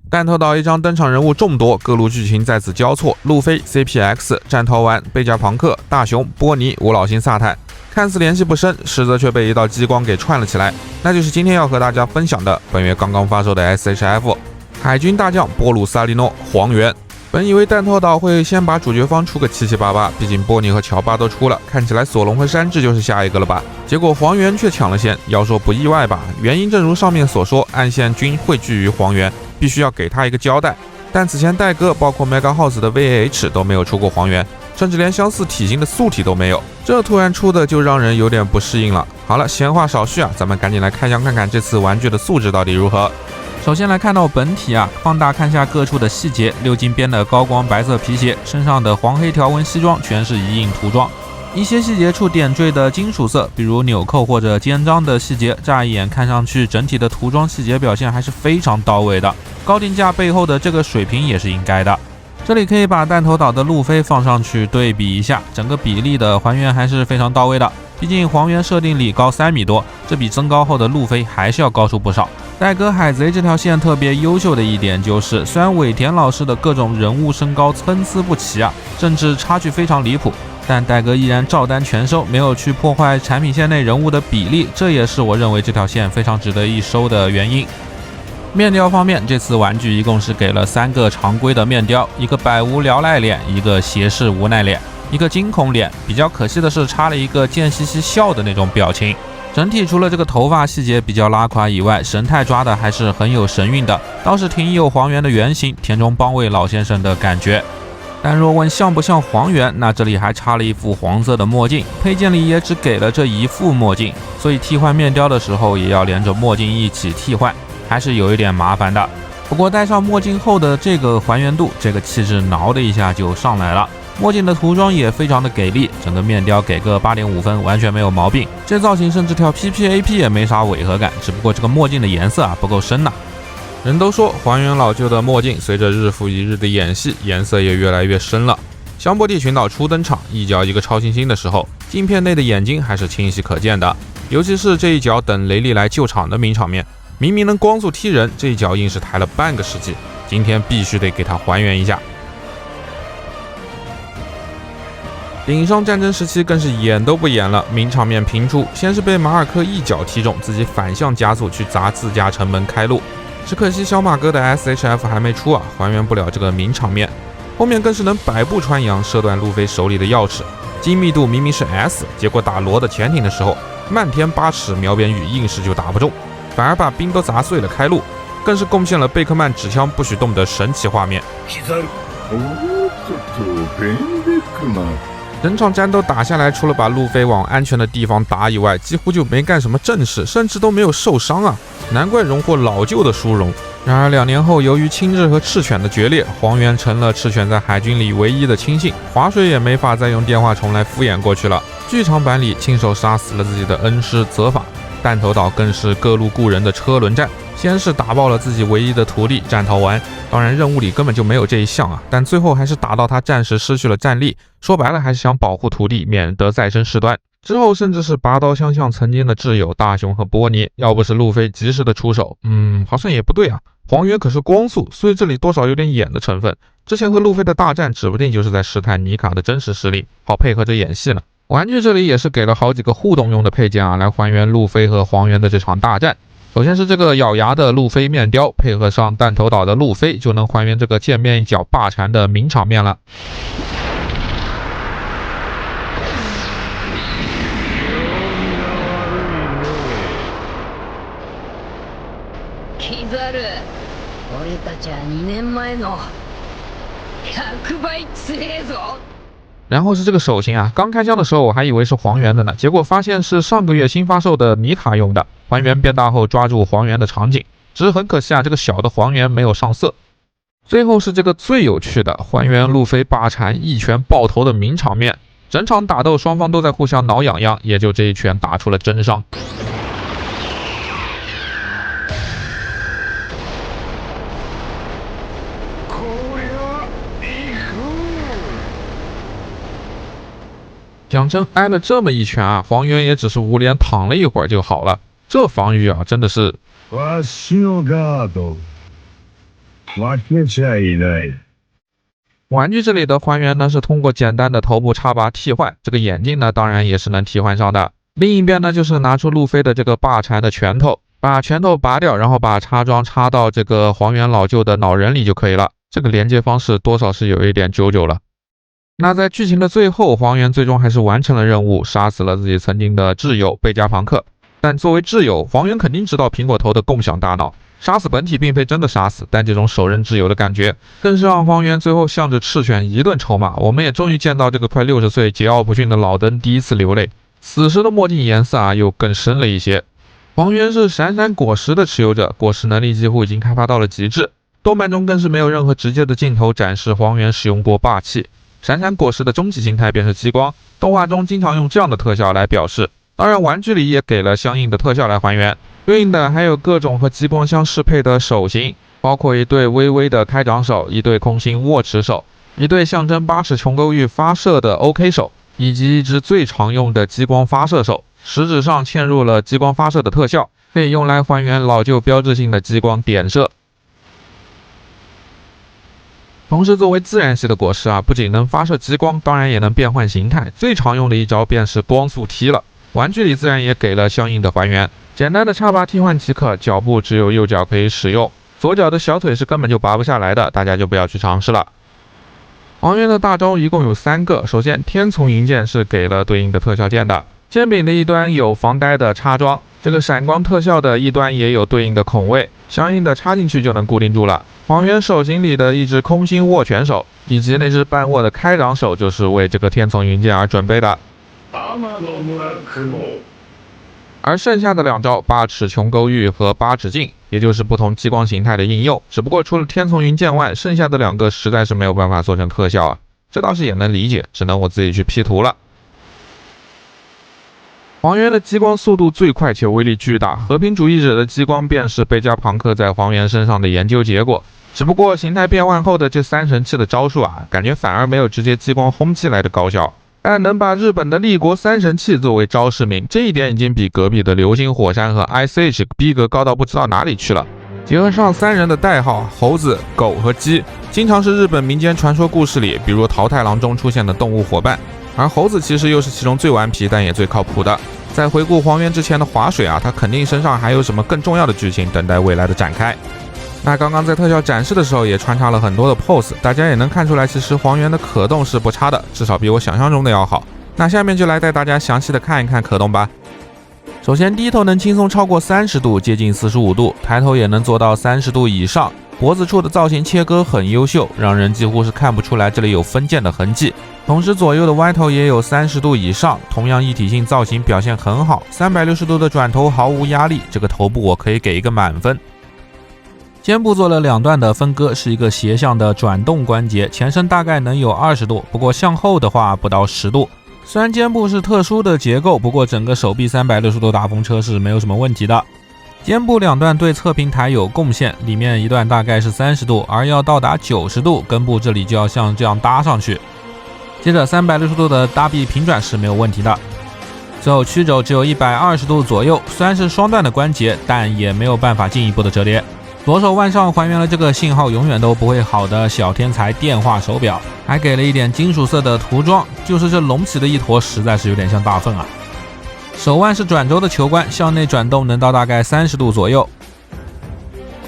弹头岛一张登场人物众多，各路剧情在此交错，路飞、CPX、战头丸、贝加朋克、大雄、波尼、五老星萨坦，看似联系不深，实则却被一道激光给串了起来。那就是今天要和大家分享的本月刚刚发售的 SHF 海军大将波鲁萨利诺黄猿。本以为弹头岛会先把主角方出个七七八八，毕竟波尼和乔巴都出了，看起来索隆和山治就是下一个了吧。结果黄猿却抢了先，要说不意外吧，原因正如上面所说，暗线军汇聚于黄猿，必须要给他一个交代。但此前戴哥包括 Mega House 的 VAH 都没有出过黄猿，甚至连相似体型的素体都没有，这突然出的就让人有点不适应了。好了，闲话少叙啊，咱们赶紧来开箱看看这次玩具的素质到底如何。首先来看到本体啊，放大看下各处的细节，六金边的高光白色皮鞋，身上的黄黑条纹西装全是一印涂装，一些细节处点缀的金属色，比如纽扣或者肩章的细节，乍一眼看上去整体的涂装细节表现还是非常到位的，高定价背后的这个水平也是应该的。这里可以把弹头岛的路飞放上去对比一下，整个比例的还原还是非常到位的，毕竟黄猿设定里高3米多，这比增高后的路飞还是要高出不少。戴哥海贼这条线特别优秀的一点就是，虽然尾田老师的各种人物身高参差不齐啊，甚至差距非常离谱，但戴哥依然照单全收，没有去破坏产品线内人物的比例，这也是我认为这条线非常值得一收的原因。面雕方面，这次玩具一共是给了3个常规的面雕，一个百无聊赖脸，一个斜视无奈脸，一个惊恐脸，比较可惜的是插了一个贱兮兮笑的那种表情。整体除了这个头发细节比较拉垮以外，神态抓的还是很有神韵的，倒是挺有黄猿的原型田中邦卫老先生的感觉。但若问像不像黄猿，那这里还插了一副黄色的墨镜，配件里也只给了这一副墨镜，所以替换面雕的时候也要连着墨镜一起替换，还是有一点麻烦的。不过戴上墨镜后的这个还原度，这个气质挠的一下就上来了。墨镜的涂装也非常的给力，整个面雕给个8.5分，完全没有毛病。这造型甚至跳 PPAP 也没啥违和感，只不过这个墨镜的颜色不够深呐。人都说还原老旧的墨镜，随着日复一日的演戏，颜色也越来越深了。香波地群岛初登场，一脚一个超新星的时候，镜片内的眼睛还是清晰可见的，尤其是这一脚等雷利来救场的名场面，明明能光速踢人，这一脚硬是抬了半个世纪，今天必须得给他还原一下。顶上战争时期更是演都不演了，名场面频出，先是被马尔克一脚踢中，自己反向加速去砸自家城门开路，只可惜小马哥的 SHF 还没出啊，还原不了这个名场面。后面更是能百步穿杨，射断路飞手里的钥匙，精密度明明是 S， 结果打罗的潜艇的时候，漫天8尺瞄边雨硬是就打不中，反而把兵都砸碎了开路，更是贡献了贝克曼指枪不许动的神奇画面。整场战斗打下来，除了把路飞往安全的地方打以外，几乎就没干什么正事，甚至都没有受伤啊！难怪荣获老旧的殊荣。然而2年后，由于青雉和赤犬的决裂，黄猿成了赤犬在海军里唯一的亲信，划水也没法再用电话虫来敷衍过去了。剧场版里亲手杀死了自己的恩师泽法，弹头岛更是各路故人的车轮战，先是打爆了自己唯一的徒弟战桃丸，当然任务里根本就没有这一项啊，但最后还是打到他暂时失去了战力，说白了还是想保护徒弟免得再生事端。之后甚至是拔刀相向曾经的挚友大雄和波尼，要不是路飞及时的出手，好像也不对啊，黄猿可是光速，所以这里多少有点演的成分。之前和路飞的大战指不定就是在试探妮卡的真实实力，好配合着演戏呢。玩具这里也是给了好几个互动用的配件啊，来还原路飞和黄猿的这场大战。首先是这个咬牙的路飞面雕，配合上弹头岛的路飞，就能还原这个见面一脚霸缠的名场面了。キザル、俺たちは2年前の100倍強えぞ。然后是这个手型啊，刚开箱的时候我还以为是黄猿的呢，结果发现是上个月新发售的妮卡用的，还原变大后抓住黄猿的场景，只是很可惜啊，这个小的黄猿没有上色。最后是这个最有趣的还原路飞霸缠一拳爆头的名场面，整场打斗双方都在互相挠痒痒，也就这一拳打出了真伤。讲真，挨了这么一拳啊，黄猿也只是捂脸躺了一会儿就好了。这防御啊，真的是。玩具这里的还原呢是通过简单的头部插拔替换，这个眼镜呢当然也是能替换上的。另一边呢就是拿出路飞的这个霸禅的拳头，把拳头拔掉，然后把插装插到这个黄猿老舅的脑仁里就可以了。这个连接方式多少是有一点久了。那在剧情的最后，黄猿最终还是完成了任务，杀死了自己曾经的挚友贝加庞克。但作为挚友，黄猿肯定知道苹果头的共享大脑，杀死本体并非真的杀死，但这种手刃挚友的感觉，更是让黄猿最后向着赤犬一顿臭骂。我们也终于见到这个快60岁、桀骜不驯的老登第一次流泪。此时的墨镜颜色又更深了一些。黄猿是闪闪果实的持有者，果实能力几乎已经开发到了极致。动漫中更是没有任何直接的镜头展示黄猿使用过霸气。闪闪果实的终极形态便是激光，动画中经常用这样的特效来表示。当然，玩具里也给了相应的特效来还原，对应的还有各种和激光相适配的手型，包括一对微微的开掌手，一对空心握持手，一对象征8尺琼勾玉发射的 OK 手，以及一只最常用的激光发射手，食指上嵌入了激光发射的特效，可以用来还原老旧标志性的激光点射。同时，作为自然系的果实不仅能发射激光，当然也能变换形态，最常用的一招便是光速踢了。玩具里自然也给了相应的还原，简单的插拔替换即可，脚步只有右脚可以使用，左脚的小腿是根本就拔不下来的，大家就不要去尝试了。黄猿的大招一共有3个，首先天丛云剑是给了对应的特效键的，剑柄的一端有防呆的插装，这个闪光特效的一端也有对应的孔位，相应的插进去就能固定住了。黄猿手型里的一只空心握拳手以及那只半握的开掌手就是为这个天丛云剑而准备的。而剩下的2招8尺琼勾玉和8指镜，也就是不同激光形态的应用，只不过除了天丛云剑外，剩下的2个实在是没有办法做成特效这倒是也能理解，只能我自己去 P 图了。黄猿的激光速度最快且威力巨大，和平主义者的激光便是贝加庞克在黄猿身上的研究结果，只不过形态变换后的这3神器的招数感觉反而没有直接激光轰击来的高效。但能把日本的立国3神器作为招式名，这一点已经比隔壁的流星火山和 ICH 逼格高到不知道哪里去了。结合上3人的代号猴子、狗和鸡，经常是日本民间传说故事里，比如桃太郎中出现的动物伙伴。而猴子其实又是其中最顽皮但也最靠谱的。在回顾黄猿之前的划水他肯定身上还有什么更重要的剧情等待未来的展开。那刚刚在特效展示的时候也穿插了很多的 pose， 大家也能看出来，其实黄猿的可动是不差的，至少比我想象中的要好。那下面就来带大家详细的看一看可动吧。首先低头能轻松超过30度，接近45度，抬头也能做到30度以上，脖子处的造型切割很优秀，让人几乎是看不出来这里有分剑的痕迹。同时左右的歪头也有30度以上，同样一体性造型表现很好，360度的转头毫无压力，这个头部我可以给一个满分。肩部做了2段的分割，是一个斜向的转动关节，前伸大概能有20度，不过向后的话不到10度。虽然肩部是特殊的结构，不过整个手臂360度大风车是没有什么问题的。肩部2段对侧平台有贡献，里面一段大概是30度，而要到达90度，根部这里就要像这样搭上去。接着360度的搭臂平转是没有问题的。最后曲肘只有120度左右，虽然是双段的关节，但也没有办法进一步的折叠。左手腕上还原了这个信号永远都不会好的小天才电话手表，还给了一点金属色的涂装，就是这隆起的一坨实在是有点像大粪手腕是转轴的球冠，向内转动能到大概30度左右。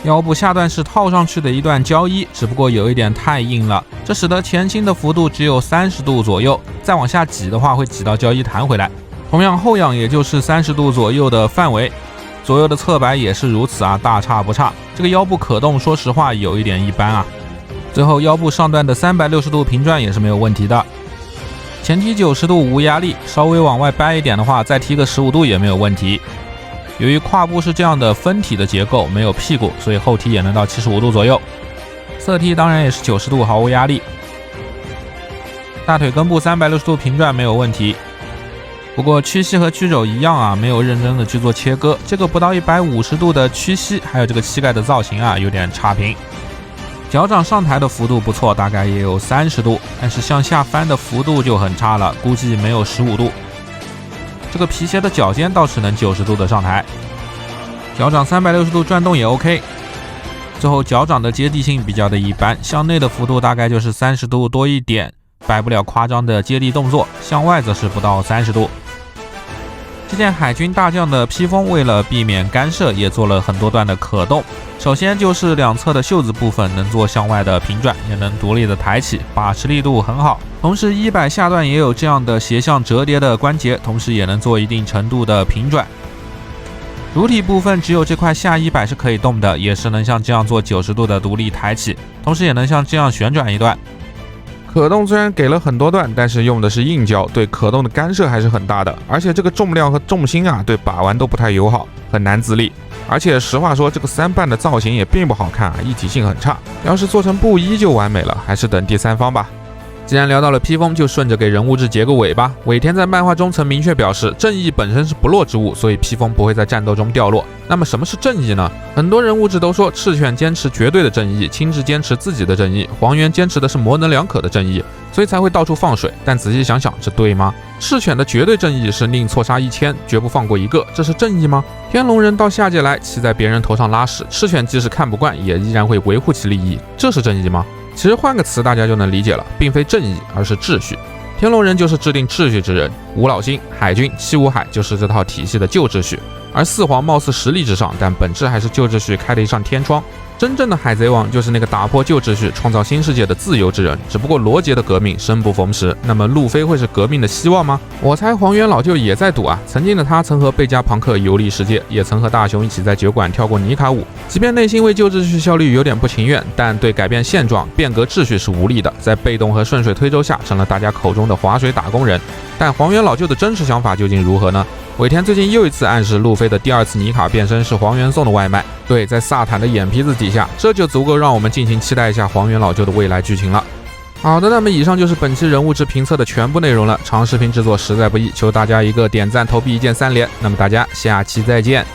腰部下段是套上去的一段胶衣，只不过有一点太硬了，这使得前倾的幅度只有30度左右，再往下挤的话会挤到胶衣弹回来。同样后仰也就是30度左右的范围，左右的侧摆也是如此大差不差。这个腰部可动说实话有一点一般最后腰部上段的360度平转也是没有问题的，前踢90度无压力，稍微往外掰一点的话再踢个15度也没有问题。由于胯部是这样的分体的结构，没有屁股，所以后踢也能到75度左右，侧踢当然也是90度毫无压力。大腿根部360度平转没有问题，不过屈膝和屈肘一样没有认真的去做切割，这个不到150度的屈膝，还有这个膝盖的造型有点差评。脚掌上抬的幅度不错，大概也有30度，但是向下翻的幅度就很差了，估计没有15度。这个皮鞋的脚尖倒是能90度的上抬，脚掌360度转动也 OK。最后脚掌的接地性比较的一般，向内的幅度大概就是30度多一点，摆不了夸张的接地动作，向外则是不到30度。这件海军大将的披风为了避免干涉，也做了很多段的可动。首先就是两侧的袖子部分能做向外的平转，也能独立的抬起，把持力度很好。同时衣摆下段也有这样的斜向折叠的关节，同时也能做一定程度的平转。主体部分只有这块下衣摆是可以动的，也是能像这样做90度的独立抬起，同时也能像这样旋转一段。可动虽然给了很多段，但是用的是硬胶，对可动的干涉还是很大的，而且这个重量和重心啊，对把玩都不太友好，很难自立。而且实话说，这个3瓣的造型也并不好看啊，一体性很差。要是做成布衣就完美了，还是等第三方吧。既然聊到了披风，就顺着给人物志结个尾吧。尾田在漫画中曾明确表示，正义本身是不落之物，所以披风不会在战斗中掉落。那么什么是正义呢？很多人物志都说赤犬坚持绝对的正义，青雉坚持自己的正义，黄猿坚持的是模棱两可的正义，所以才会到处放水。但仔细想想，这对吗？赤犬的绝对正义是宁错杀1000，绝不放过一个，这是正义吗？天龙人到下界来，骑在别人头上拉屎，赤犬即使看不惯，也依然会维护其利益，这是正义吗？其实换个词大家就能理解了，并非正义，而是秩序。天龙人就是制定秩序之人，吴老星、海军、七武海就是这套体系的旧秩序，而四皇貌似实力至上，但本质还是旧秩序开了一扇天窗。真正的海贼王就是那个打破旧秩序、创造新世界的自由之人，只不过罗杰的革命生不逢时。那么路飞会是革命的希望吗？我猜黄猿老舅也在赌啊。曾经的他曾和贝加庞克游历世界，也曾和大雄一起在酒馆跳过尼卡舞。即便内心为旧秩序效力有点不情愿，但对改变现状、变革秩序是无力的。在被动和顺水推舟下，成了大家口中的划水打工人。但黄猿老舅的真实想法究竟如何呢？尾田最近又一次暗示路飞的第2次尼卡变身是黄猿送的外卖，对，在萨坦的眼皮子底下，这就足够让我们尽情期待一下黄猿老舅的未来剧情了。好的，那么以上就是本期人物志评测的全部内容了。长视频制作实在不易，求大家一个点赞、投币、一键3连。那么大家下期再见。